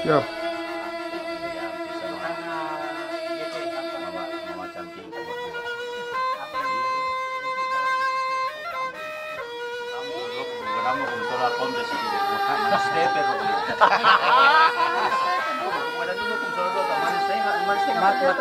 Siap.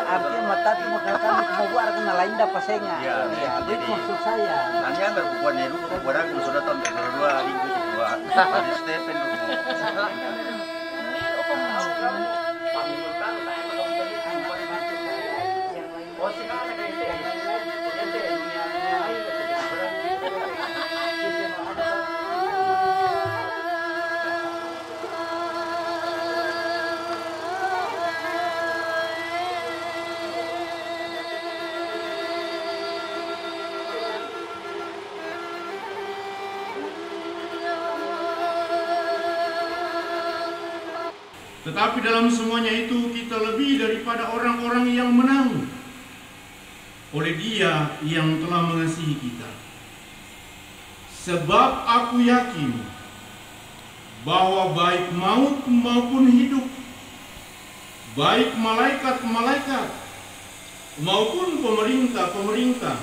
Artinya mata mau katakan mau buat kena lain dah pasenga. Ya, jadi maksud saya. Hanya berbuat ni dulu orang sudah tahun kedua minggu kedua. Pada Stephen dulu. Tetapi dalam semuanya itu kita lebih daripada orang-orang yang menang oleh Dia yang telah mengasihi kita. Sebab aku yakin bahwa baik maut maupun hidup, baik malaikat-malaikat maupun pemerintah-pemerintah,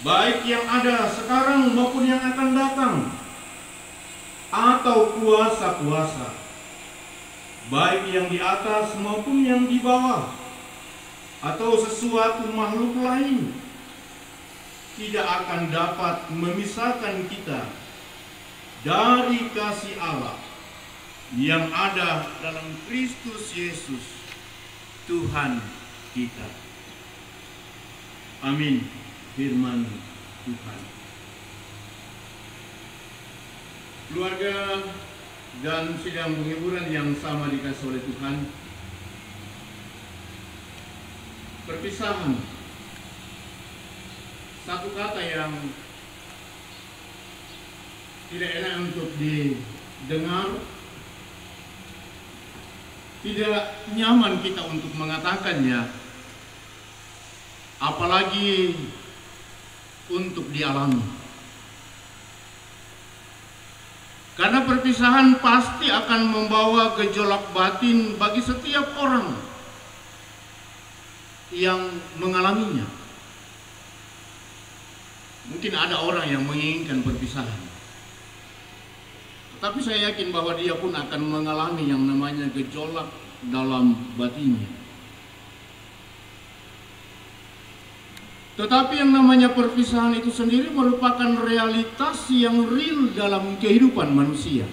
baik yang ada sekarang maupun yang akan datang, atau kuasa-kuasa, baik yang di atas maupun yang di bawah, atau sesuatu makhluk lain, tidak akan dapat memisahkan kita dari kasih Allah yang ada dalam Kristus Yesus, Tuhan kita. Amin. Firman Tuhan. Keluarga dan sidang penghiburan yang sama dikasih oleh Tuhan, perpisahan, satu kata yang tidak enak untuk didengar, tidak nyaman kita untuk mengatakannya, apalagi untuk dialami. Karena perpisahan pasti akan membawa gejolak batin bagi setiap orang yang mengalaminya. Mungkin ada orang yang menginginkan perpisahan, tetapi saya yakin bahwa dia pun akan mengalami yang namanya gejolak dalam batinnya. Tetapi yang namanya perpisahan itu sendiri merupakan realitas yang real dalam kehidupan manusia.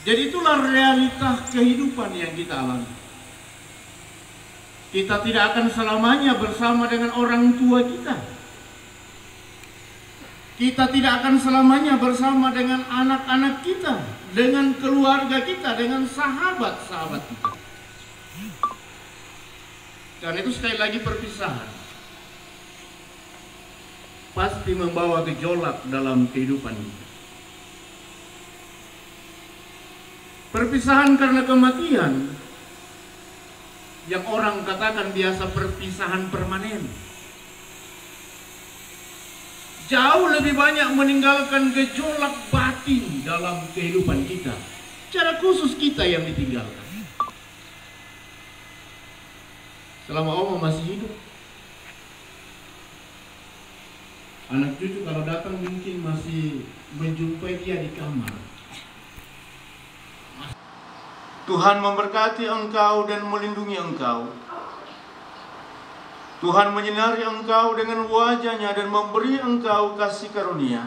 Jadi itulah realitas kehidupan yang kita alami. Kita tidak akan selamanya bersama dengan orang tua kita. Kita tidak akan selamanya bersama dengan anak-anak kita, dengan keluarga kita, dengan sahabat-sahabat kita. Karena itu sekali lagi perpisahan pasti membawa gejolak dalam kehidupan kita. Perpisahan karena kematian yang orang katakan biasa perpisahan permanen, jauh lebih banyak meninggalkan gejolak batin dalam kehidupan kita, secara khusus kita yang ditinggalkan. Selama Oma masih hidup, anak cucu kalau datang mungkin masih menjumpai dia di kamar. Tuhan memberkati engkau dan melindungi engkau. Tuhan menyinari engkau dengan wajah-Nya dan memberi engkau kasih karunia.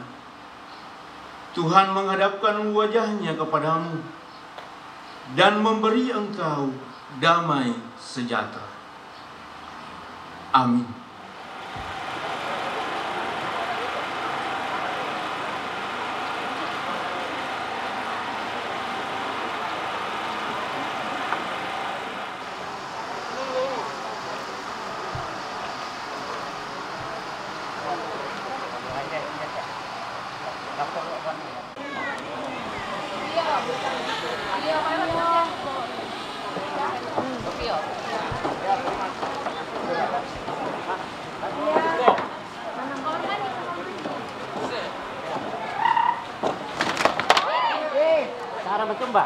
Tuhan menghadapkan wajah-Nya kepadamu dan memberi engkau damai sejahtera. Amin. Jumba.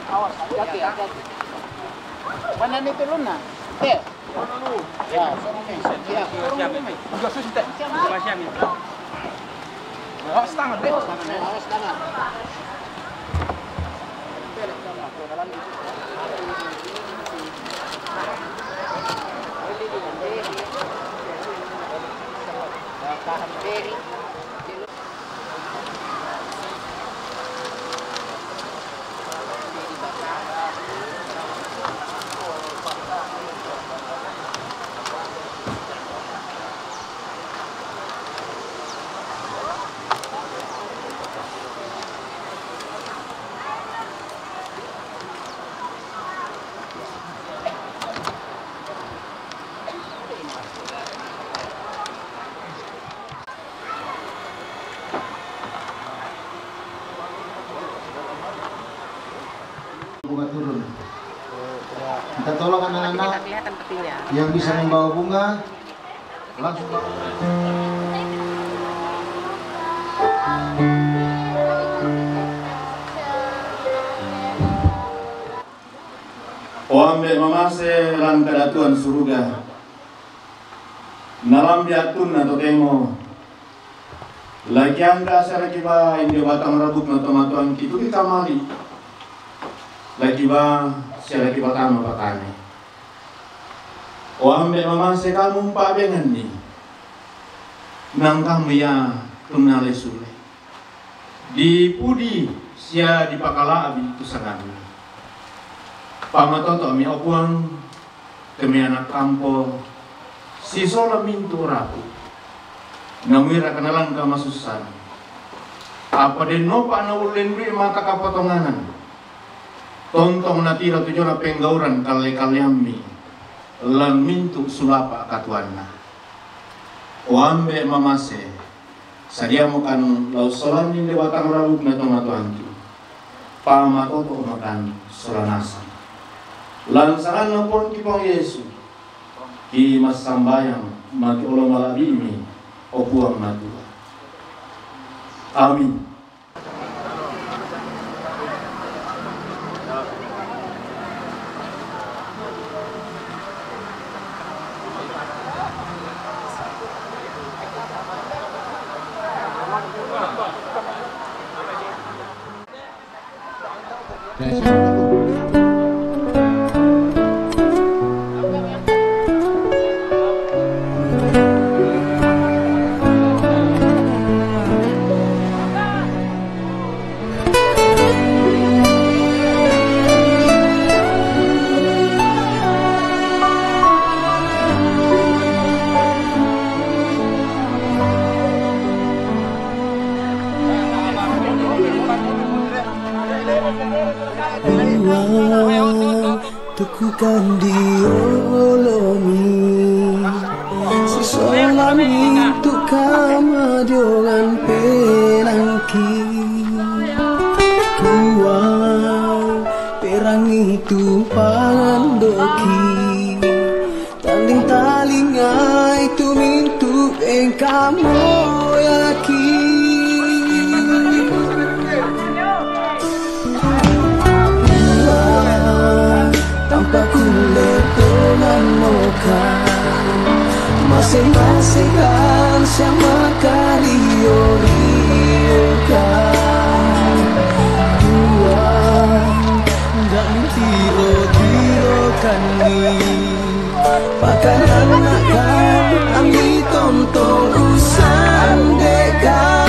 Awas, hati-hati. Mana nih turun nah? Ya, sana nih. Siap. Juga susah. Siap. Awas tangan deh. Awas tangan. Tahan diri. Bunga turun. Kita tolong anak-anak yang bisa membawa bunga langsung bawa. Oambe mamase lan kadatuan suruga. Nalam diatun na tokemo. Lagi anda asara kiba indio batang rabuk na tomatuan kitu kita mali. Lagi ba siya kiba tama patane. Oambe mamase kamu pabengan ni. Nang kamu ya tunale sule. Di pudi siya di pakala abi tusangan. Pamatoto mi opuang kami anak kampo si sola mintu rapu namira kenalan ka masusan apa den no pa na ulen ri mata kapotonganan tontong natira tujuh na penggauran kali-kaliami lan mintu sulapa katuanna oambe mamase sadia mo kan lausolan ni batang rabuk na tomatuantu pamatoto makan solanasa lansangan napon kipong Yesu ki masambayang maki ulo malabimi o puang natua. Amin. Tukukan diolomi sesolam itu kama dengan pelangki kuang perang itu pandoki tanding talinga itu mintu kamu yakin tanpa kulit dengan muka masing-masing kan sama kali kan dua dan tiro kan pakai anak kan ambil tonton usan dekat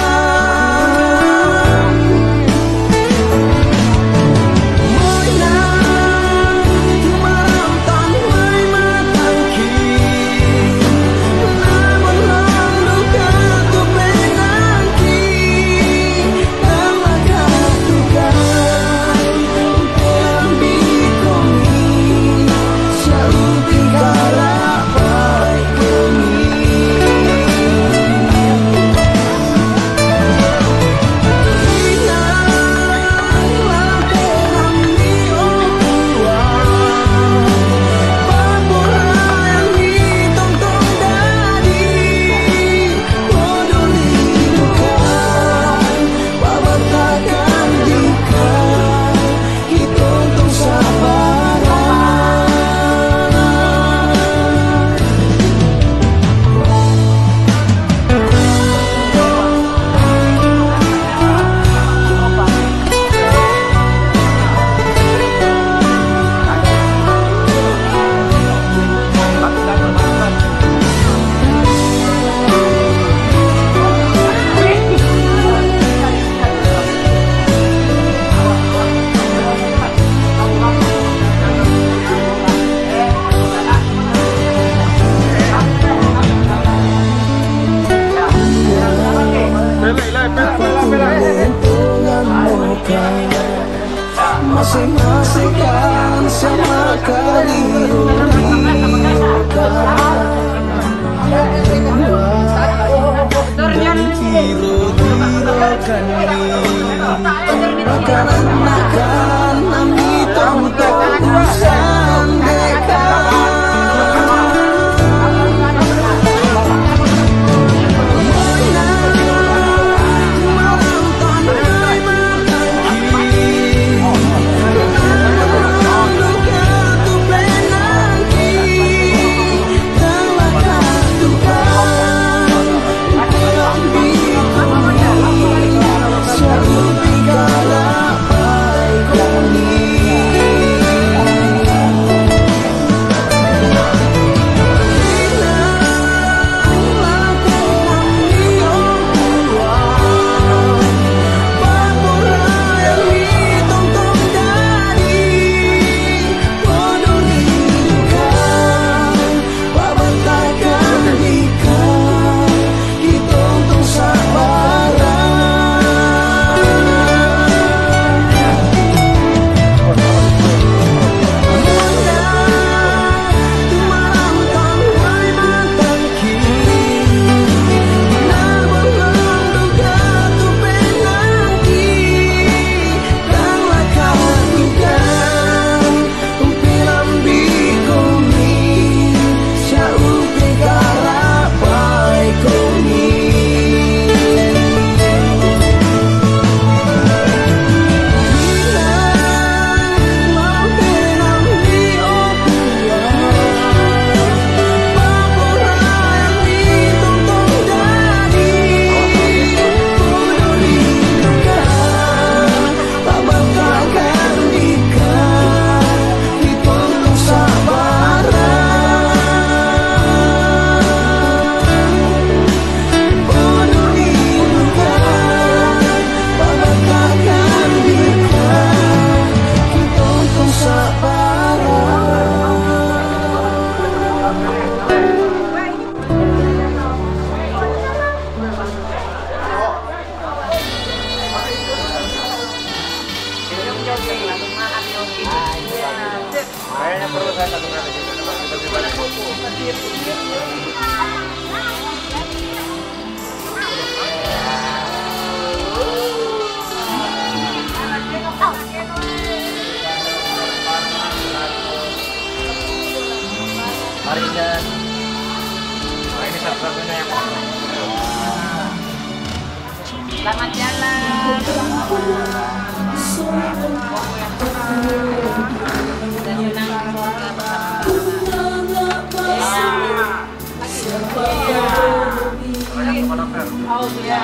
Mari dan ini satu-satunya yang Selamat jalan. Oh iya.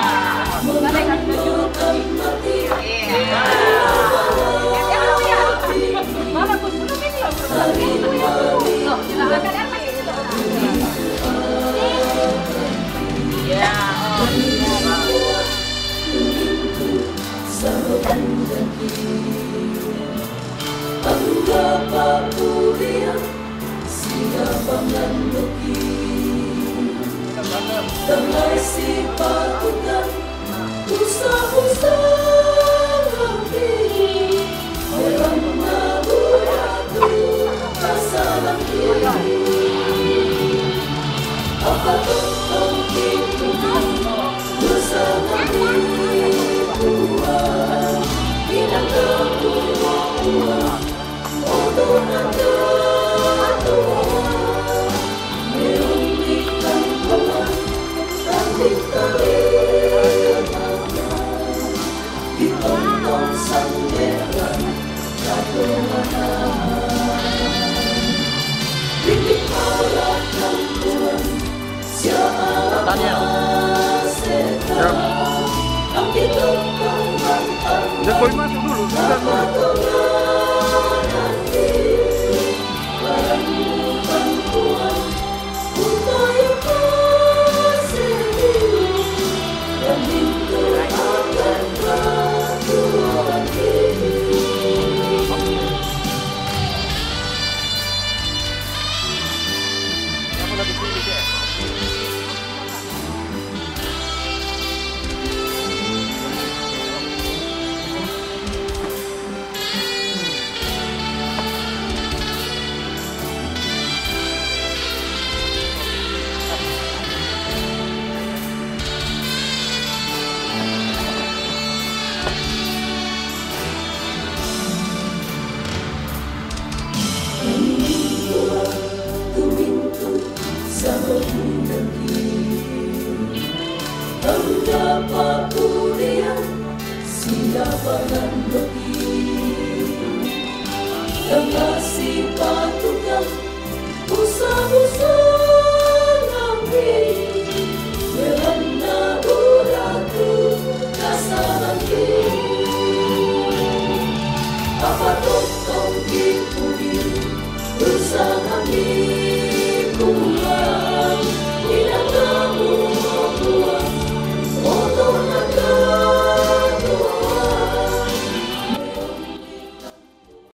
Mana pun belum ini loh. Silakan ya. Jokowi masuk dulu, sudah dulu. Bersama